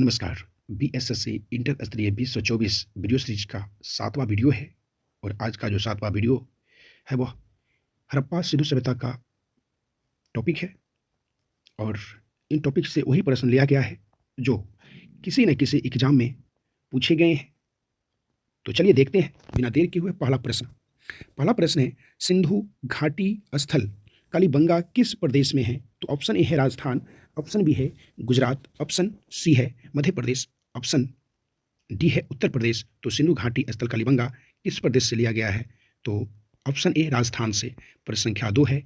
नमस्कार। BSSC inter स्तरीय 2024 video series का 7वां वीडियो है और आज का जो 7वां वीडियो है वह हड़प्पा सिंधु सभ्यता का टॉपिक है और इन टॉपिक से वही प्रश्न लिया गया है जो किसी न किसी एग्जाम में पूछे गए हैं। तो चलिए देखते हैं बिना देर किए हुए पहला प्रश्न है, सिंधु घाटी स्थल कालीबंगा किस प्रदेश में है? तो ऑप्शन ए है राजस्थान, ऑप्शन बी है गुजरात, ऑप्शन सी है मध्य प्रदेश, ऑप्शन डी है उत्तर प्रदेश। तो सिंधु घाटी स्थल कालीबंगा किस प्रदेश से लिया गया है? तो ऑप्शन ए राजस्थान से। प्रश्न संख्या 2 है,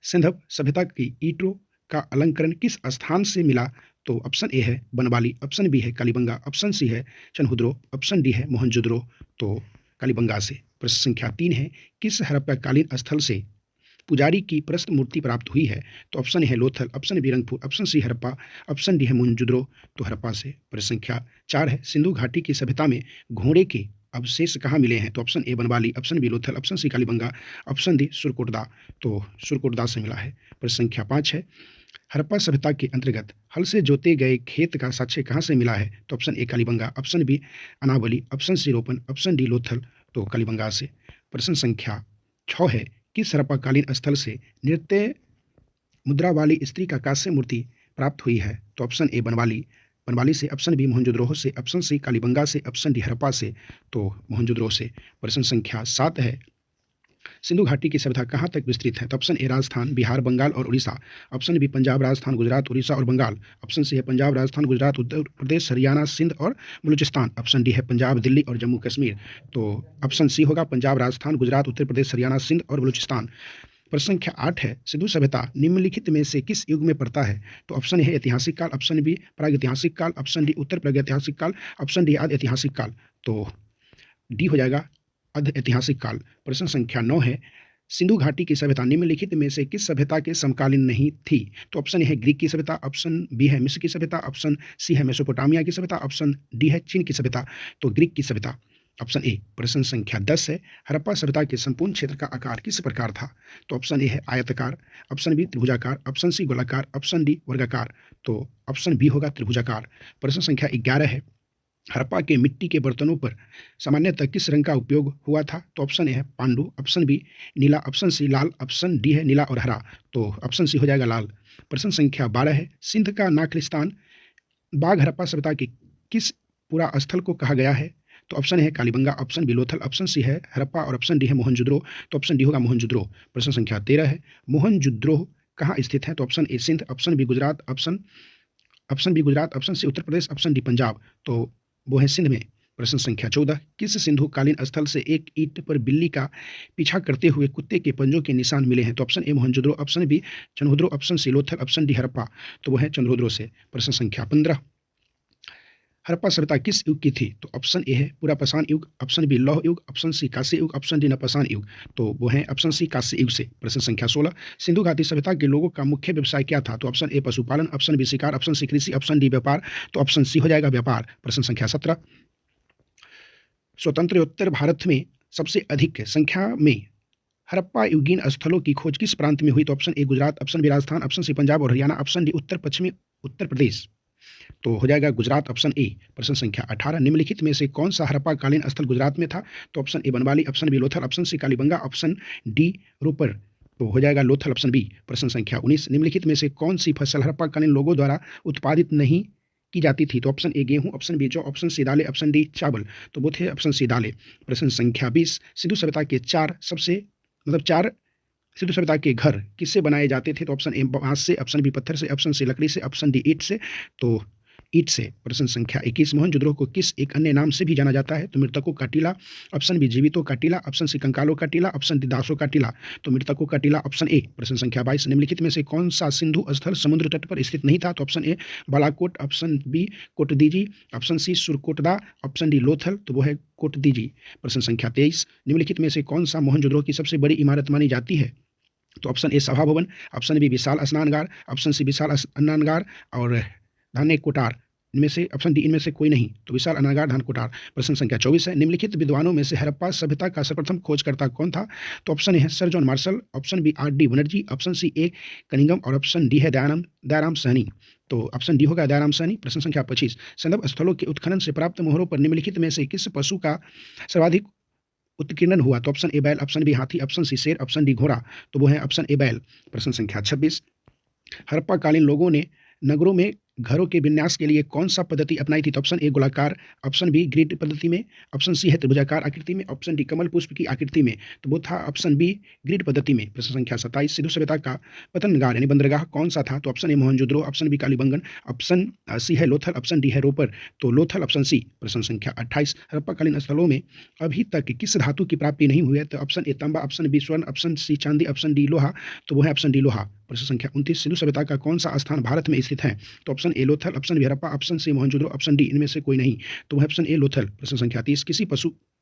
सिंधव सभ्यता की ईंटों का अलंकरण किस स्थान से मिला? तो ऑप्शन ए है बनवाली, ऑप्शन बी है कालीबंगा, ऑप्शन सी है चनहुद्रो, ऑप्शन डी है मोहनजोदड़ो। तो कालीबंगा से। प्रश्न संख्या 3 है, किस हड़प्पाकालीन स्थल से पुजारी की प्रस्तुत मूर्ति प्राप्त हुई है? तो ऑप्शन ए है Lothal, option B Rangpur, option C Harappa, option D है मोहनजोदड़ो। तो हड़प्पा से। प्रश्न संख्या 4 है, सिंधु घाटी की सभ्यता में घोड़े के अवशेष कहाँ मिले हैं? तो option A Banawali, option B Lothal, option C Kalibanga, option D Surkotada. तो सुरकोटदा से मिला है। प्रश्न संख्या 5 है, हड़प्पा सभ्यता के अंतर्गत हल से जोते गए खेत का साक्ष्य कहाँ से मिला है? तो option A Kalibangan, option B अनावली, ऑप्शन सी रोपन, ऑप्शन डी लोथल। तो कालीबंगा से। प्रश्न संख्या 6 है, किस हड़प्पाकालीन स्थल से नृत्य मुद्रा वाली स्त्री का कांस्य मूर्ति प्राप्त हुई है? तो ऑप्शन ए बनवाली से, ऑप्शन बी मोहनजोदड़ो से, ऑप्शन सी कालीबंगा से, ऑप्शन डी हड़प्पा से। तो मोहनजोदड़ो से। प्रश्न संख्या 7 है, सिंधु घाटी की सभ्यता कहाँ तक विस्तृत है? तो ऑप्शन ए राजस्थान, बिहार, बंगाल और उड़ीसा, ऑप्शन बी पंजाब, राजस्थान, गुजरात, उड़ीसा और बंगाल, ऑप्शन सी है पंजाब, राजस्थान, गुजरात, उत्तर प्रदेश, हरियाणा, सिंध और बलूचिस्तान, ऑप्शन डी है पंजाब, दिल्ली और जम्मू कश्मीर। तो ऑप्शन सी होगा पंजाब, राजस्थान, गुजरात, उत्तर प्रदेश, हरियाणा, सिंध और बलूचिस्तान। प्रश्न संख्या 8 है, सिंधु सभ्यता निम्नलिखित में से किस युग में पड़ता है? तो ऑप्शन ए है ऐतिहासिक काल, ऑप्शन बी प्रागैतिहासिक काल, ऑप्शन डी उत्तर प्रागैतिहासिक काल, ऑप्शन डी आदि ऐतिहासिक काल। तो डी हो जाएगा अर्ध ऐतिहासिक काल। प्रश्न संख्या 9 है, सिंधु घाटी की सभ्यता निम्नलिखित में से किस सभ्यता के समकालीन नहीं थी? तो ऑप्शन ए है ग्रीक की सभ्यता, ऑप्शन बी है मिस्र की सभ्यता, ऑप्शन सी है मेसोपोटामिया की सभ्यता, ऑप्शन डी है चीन की सभ्यता। तो ग्रीक की सभ्यता, ऑप्शन ए। प्रश्न संख्या 10 है, हड़प्पा सभ्यता के संपूर्ण क्षेत्र का आकार किस प्रकार था? तो ऑप्शन ए है आयताकार, ऑप्शन बी त्रिभुजाकार, ऑप्शन सी गोलाकार, ऑप्शन डी वर्गाकार। तो ऑप्शन बी होगा त्रिभुजाकार। प्रश्न संख्या 11 है, हड़प्पा के मिट्टी के बर्तनों पर सामान्यतः किस रंग का उपयोग हुआ था? तो ऑप्शन ए है पांडु, ऑप्शन बी नीला, ऑप्शन सी लाल, ऑप्शन डी है नीला और हरा। तो ऑप्शन सी हो जाएगा लाल। प्रश्न संख्या 12 है, सिंध का नाखलिस्तान बाघ हड़प्पा सभ्यता के किस पूरा स्थल को कहा गया है? तो ऑप्शन है Kalibanga, option B Lothal, option C है हड़प्पा और ऑप्शन डी है मोहनजोदड़ो। तो ऑप्शन डी होगा मोहनजोदड़ो। प्रश्न संख्या 13 है, मोहनजोदड़ो कहाँ स्थित है? तो option A Sindh, option B Gujarat, option B Gujarat, option C Uttar Pradesh, option D Punjab. तो वो है सिंध में। प्रश्न संख्या 14, किस सिंधु कालीन स्थल से एक ईंट पर बिल्ली का पीछा करते हुए कुत्ते के पंजों के निशान मिले हैं? तो option A Mohenjodaro, option B Chanhudaro, option C Lothal, option D Harappa. तो वो है चनहुद्रो से। प्रश्न संख्या 15, हड़प्पा सभ्यता किस युग की थी? तो ऑप्शन ए है पुरापाषाण युग, ऑप्शन बी लौह युग, ऑप्शन सी कांस्य युग, ऑप्शन डी नवपाषाण युग। तो वो है ऑप्शन सी कांस्य युग से। प्रश्न संख्या 16, सिंधु घाटी सभ्यता के लोगों का मुख्य व्यवसाय क्या था? तो ऑप्शन ए पशुपालन, ऑप्शन बी शिकार, ऑप्शन सी कृषि, ऑप्शन डी व्यापार। तो ऑप्शन सी हो जाएगा व्यापार। प्रश्न संख्या 17, स्वतंत्रोत्तर भारत में सबसे अधिक संख्या में हड़प्पा युगीन स्थलों की खोज किस प्रांत में हुई? तो option A Gujarat, option B Rajasthan, option C Punjab और हरियाणा, ऑप्शन डी उत्तर पश्चिमी उत्तर प्रदेश। तो हो जाएगा गुजरात, ऑप्शन ए। प्रश्न संख्या 18, निम्नलिखित में से कौन सा हड़प्पाकालीन स्थल गुजरात में था? तो option A Banawali, option B Lothal, option C Kalibanga, option D Ropar. तो हो जाएगा लोथल, ऑप्शन बी। प्रश्न संख्या 19, निम्नलिखित में से कौन सी फसल हड़प्पाकालीन लोगों द्वारा उत्पादित नहीं की जाती थी? तो ऑप्शन ए गेहूं, ऑप्शन बी जौ, ऑप्शन सी दालें, ऑप्शन डी चावल। तो वो थे ऑप्शन सी दालें। प्रश्न संख्या 20, सिंधु सभ्यता के चार सिंधु सभ्यता के घर किससे बनाए जाते थे? तो ऑप्शन ए बांस से, ऑप्शन बी पत्थर से, ऑप्शन सी लकड़ी से, ऑप्शन डी ईंट से। तो ईंट से। प्रश्न संख्या 21, मोहनजोदड़ो को किस एक अन्य नाम से भी जाना जाता है? तो मृतकों का टीला, ऑप्शन बी जीवितों का टीला, ऑप्शन सी कंकालों का टीला, ऑप्शन डी दासों का टीला। तो मृतकों का टीला, ऑप्शन ए। प्रश्न संख्या 22, निम्नलिखित में से कौन सा सिंधु स्थल समुद्र तट पर स्थित नहीं था? तो option A Balakot, option B Kotdiji, option C Surkotada, option D Lothal. तो वो है कोटदीजी। प्रश्न संख्या 23, निम्नलिखित में से कौन सा मोहनजोदड़ो की सबसे बड़ी इमारत मानी जाती है? तो ऑप्शन ए सभा भवन, ऑप्शन बी विशाल स्नानगार, ऑप्शन सी विशाल स्नानगार और धाने कोटार। इनमें से ऑप्शन डी इनमें से कोई नहीं। तो विशाल अनागार धान कुठार। प्रश्न संख्या 24 है, निम्नलिखित विद्वानों में से हड़प्पा सभ्यता का सर्वप्रथम खोजकर्ता कौन था? तो ऑप्शन ए है sir John Marshall, option B R D Banerjee, option C A Cunningham और ऑप्शन डी है दयाराम सहनी। तो ऑप्शन डी होगा दयाराम सहनी। प्रश्न संख्या 25, संदर्भ स्थलों के उत्खनन से प्राप्त मोहरों पर निम्नलिखित में से किस पशु का सर्वाधिक उत्कीर्णन हुआ? तो ऑप्शन ए बैल, ऑप्शन बी हाथी, ऑप्शन सी शेर, ऑप्शन डी घोड़ा। तो वो है ऑप्शन ए बैल। प्रश्न संख्या 26, हड़प्पा कालीन लोगों ने नगरों में घरों के विन्यास के लिए कौन सा पद्धति अपनाई थी? तो ऑप्शन ए गोलाकार, ऑप्शन बी ग्रिड पद्धति में, ऑप्शन सी है त्रिभुजाकार आकृति में, ऑप्शन डी कमल पुष्प की आकृति में। तो वो था ऑप्शन बी ग्रिड पद्धति में। प्रश्न संख्या 27, सिंधु सभ्यता का पतनगार यानी बंदरगाह कौन सा था? तो option A Mohenjodaro, option B Kalibangan, option C है लोथल, ऑप्शन डी है रोपर। तो लोथल ऑप्शन सी। प्रश्न संख्या 28, हड़प्पाकालीन स्थलों में अभी तक किस धातु की प्राप्ति नहीं हुई है? तो ऑप्शन ए तांबा, ऑप्शन बी स्वर्ण, ऑप्शन सी चांदी, ऑप्शन डी लोहा। तो वो है ऑप्शन डी लोहा। प्रश्न संख्या 29, सिंधु सभ्यता का कौन सा स्थान भारत में स्थित है? तो option A Lothal, option B Harappa, option C Mohenjodaro, option D इनमें से कोई नहीं। तो वह ऑप्शन ए लोथल। प्रश्न संख्या 30,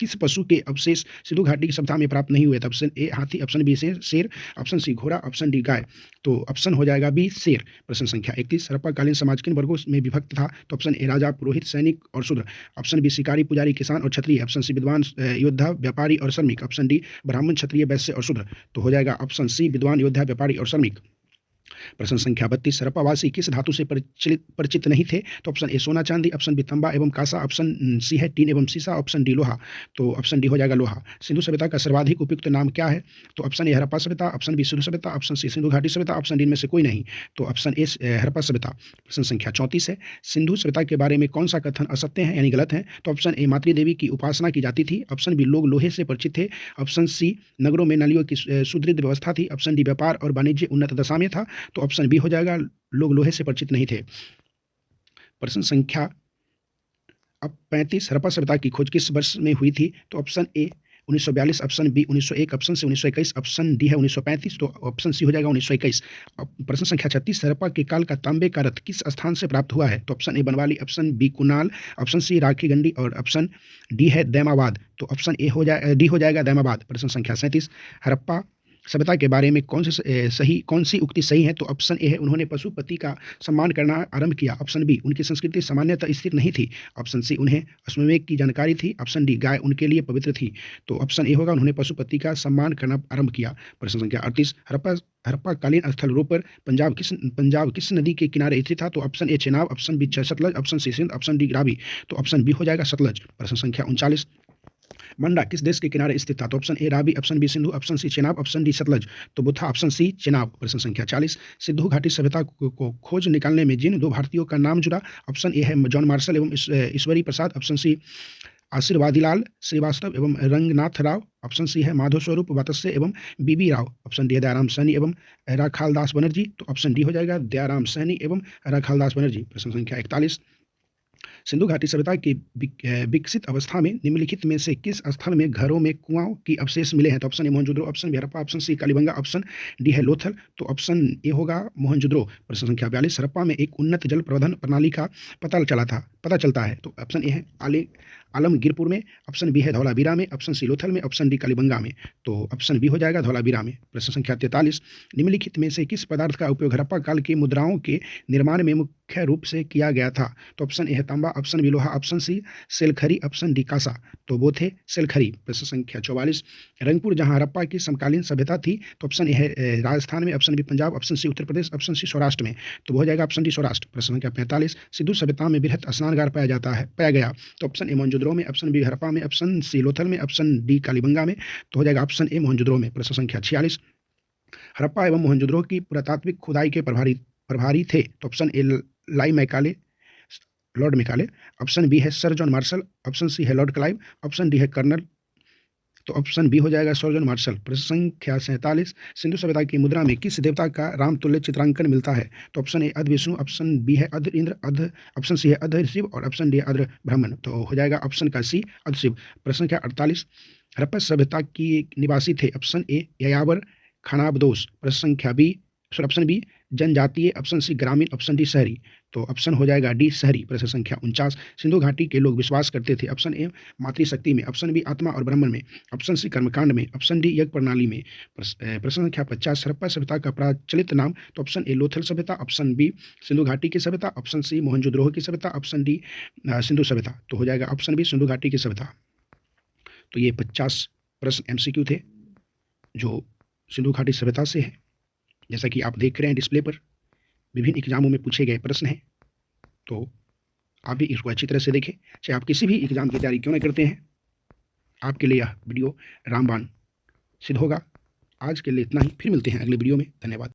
किस पशु के अवशेष सिंधु घाटी की सभ्यता में प्राप्त नहीं हुए? तो ऑप्शन ए हाथी, ऑप्शन बी शेर, ऑप्शन सी घोड़ा, ऑप्शन डी गाय। तो ऑप्शन हो जाएगा बी शेर। प्रश्न संख्या 31, हड़प्पाकालीन समाज किन वर्गों में विभक्त था? तो ऑप्शन ए राजा, पुरोहित, सैनिक और शूद्र, ऑप्शन बी शिकारी, पुजारी, किसान और क्षत्रिय, ऑप्शन सी विद्वान, योद्धा, व्यापारी और श्रमिक, ऑप्शन डी ब्राह्मण, क्षत्रिय, वैश्य और शूद्र। तो हो जाएगा ऑप्शन सी विद्वान, योद्धा, व्यापारी और श्रमिक। प्रश्न संख्या 32, हड़प्पावासी किस धातु से परिचित नहीं थे? तो ऑप्शन ए सोना चांदी, ऑप्शन बी तांबा एवं कांसा, ऑप्शन सी है टीन एवं सीसा, ऑप्शन डी लोहा। तो ऑप्शन डी हो जाएगा लोहा। सिंधु सभ्यता का सर्वाधिक उपयुक्त नाम क्या है? तो ऑप्शन ए हड़प्पा सभ्यता, ऑप्शन बी सिंधु सभ्यता, ऑप्शन सी सिंधु घाटी सभ्यता, ऑप्शन डी में से कोई नहीं। तो ऑप्शन ए हड़प्पा सभ्यता। प्रश्न संख्या 34 है, सिंधु सभ्यता के बारे में कौन सा कथन असत्य है यानी गलत है? तो ऑप्शन ए मातृ देवी की उपासना की जाती थी, ऑप्शन बी लोग लोहे से परिचित थे, ऑप्शन सी नगरों में नालियों की सुदृढ़ व्यवस्था थी, ऑप्शन डी व्यापार और वाणिज्य उन्नत दशा में था। तो ऑप्शन बी हो जाएगा लोग लोहे से परिचित नहीं थे। प्रश्न संख्या अब 35, हड़प्पा सभ्यता की खोज किस वर्ष में हुई थी? तो option A 1942, option B 1901, option C 1921, option D है 1935। तो ऑप्शन सी हो जाएगा 1921। प्रश्न संख्या 36, हड़प्पा के काल का तांबे का रथ किस स्थान से प्राप्त हुआ है? तो option A Banawali, option B Kunal, option C Rakhigarhi और ऑप्शन डी है दैमाबाद। तो ऑप्शन ए हो जाए डी हो जाएगा दैमाबाद। प्रश्न संख्या 37, हड़प्पा सभ्यता के बारे में कौन सी उक्ति सही है? तो ऑप्शन ए है उन्होंने पशुपति का सम्मान करना आरंभ किया, ऑप्शन बी उनकी संस्कृति सामान्यतः स्थिर नहीं थी, ऑप्शन सी उन्हें अश्वमेध की जानकारी थी, ऑप्शन डी गाय उनके लिए पवित्र थी। तो ऑप्शन ए होगा उन्होंने पशुपति का सम्मान करना आरंभ किया। प्रश्न संख्या 38, हड़प्पाकालीन स्थल रोपर पंजाब किस नदी के किनारे स्थित था? तो option A Chenab, option B Sutlej, option C Sindh, option D Ravi. तो ऑप्शन बी हो जाएगा सतलज। प्रश्न संख्या 39, मंडा किस देश के किनारे स्थित था? तो option A Ravi, option B Sindhu, option C Chenab, option D Sutlej. तो वो था ऑप्शन सी चेनाब। प्रश्न संख्या 40, सिंधु घाटी सभ्यता को खोज निकालने में जिन दो भारतीयों का नाम जुड़ा, ऑप्शन ए है जॉन मार्शल एवं ईश्वरी प्रसाद, ऑप्शन सी आशीर्वादीलाल श्रीवास्तव एवं रंगनाथ राव, ऑप्शन सी है माधव स्वरूप वात्स्य एवं बीबी राव, ऑप्शन डी है दयाराम सैनी एवं राखालदास बनर्जी। तो ऑप्शन डी हो जाएगा दयाराम सैनी एवं राखालदास बनर्जी। प्रश्न संख्या 41, सिंधु घाटी सभ्यता की विकसित अवस्था में निम्नलिखित में से किस स्थल में घरों में कुआं की अवशेष मिले हैं? तो option A Mohenjodaro, option B Harappa, option C Kalibanga, option D है लोथल। तो ऑप्शन ए होगा मोहनजोदड़ो। प्रश्न संख्या 42, हड़प्पा में एक उन्नत जल प्रबंधन प्रणाली का पता चलता है। तो ऑप्शन ए है आलमगीरपुर में, ऑप्शन बी है धौलावीरा में, ऑप्शन सी लोथल में, ऑप्शन डी कालीबंगा में। तो ऑप्शन बी हो जाएगा धौलावीरा में। प्रश्न संख्या 43, निम्नलिखित में से किस पदार्थ का उपयोग हड़प्पा काल की मुद्राओं के निर्माण में मुख्य रूप से किया गया था? तो ऑप्शन ए है तांबा, ऑप्शन बी लोहा, ऑप्शन सी सेलखरी, ऑप्शन डी कांसा। तो वो थे सेलखरी। प्रश्न संख्या 44, रंगपुर जहां हड़प्पा की समकालीन सभ्यता थी, तो ऑप्शन ए है राजस्थान में, option B Punjab, option C Uttar Pradesh, option C Saurashtra में। तो वो हो जाएगा ऑप्शन डी सौराष्ट्र। प्रश्न संख्या 45, सिंधु सभ्यता में बृहत स्नानगार पाया गया। तो ऑप्शन ए मोहनजोदड़ो में, ऑप्शन बी हड़प्पा में, ऑप्शन सी लोथल में, ऑप्शन डी कालीबंगा में। तो हो जाएगा ऑप्शन ए मोहनजोदड़ो में। प्रश्न संख्या 46, हड़प्पा एवं मोहनजोदड़ो की पुरातात्विक खुदाई के प्रभारी थे। तो option A Lord Macaulay, option B है sir John Marshall, option C है लॉर्ड क्लाइव, ऑप्शन डी है कर्नल। तो ऑप्शन बी हो जाएगा सर जॉन मार्शल। प्रश्न संख्या 47, सिंधु सभ्यता की मुद्रा में किस देवता का रामतुल्य चित्रांकन मिलता है? तो ऑप्शन ए अध विष्णु, ऑप्शन बी है अध इंद्र, ऑप्शन सी है अध शिव और ऑप्शन डी है अध ब्राह्मण। तो हो जाएगा ऑप्शन का सी अध शिव। प्रश्न संख्या 48, हड़प्पा सभ्यता की निवासी थे, ऑप्शन ए यायावर खानाबदोश, प्रश्न संख्या बी सर ऑप्शन बी जनजातीय, ऑप्शन सी ग्रामीण, ऑप्शन डी शहरी। तो ऑप्शन हो जाएगा डी शहरी। प्रश्न संख्या 49। सिंधु घाटी के लोग विश्वास करते थे ऑप्शन ए मातृशक्ति में, ऑप्शन बी आत्मा और ब्राह्मण में, ऑप्शन सी कर्मकांड में, ऑप्शन डी यज्ञ प्रणाली में। प्रश्न संख्या 50। हड़प्पा सभ्यता का प्रचलित नाम। तो ऑप्शन ए लोथल सभ्यता, ऑप्शन बी सिंधु घाटी की सभ्यता, ऑप्शन सी मोहनजोदड़ो की सभ्यता, ऑप्शन डी सिंधु सभ्यता। तो हो जाएगा ऑप्शन बी सिंधु घाटी की सभ्यता। तो ये 50 प्रश्न एमसीक्यू थे जो सिंधु घाटी सभ्यता से है। जैसा कि आप देख रहे हैं डिस्प्ले पर विभिन्न एग्जामों में पूछे गए प्रश्न हैं, तो आप भी इसको अच्छी तरह से देखें। चाहे आप किसी भी एग्जाम की तैयारी क्यों नहीं करते हैं, आपके लिए यह वीडियो रामबाण सिद्ध होगा। आज के लिए इतना ही, फिर मिलते हैं अगले वीडियो में। धन्यवाद।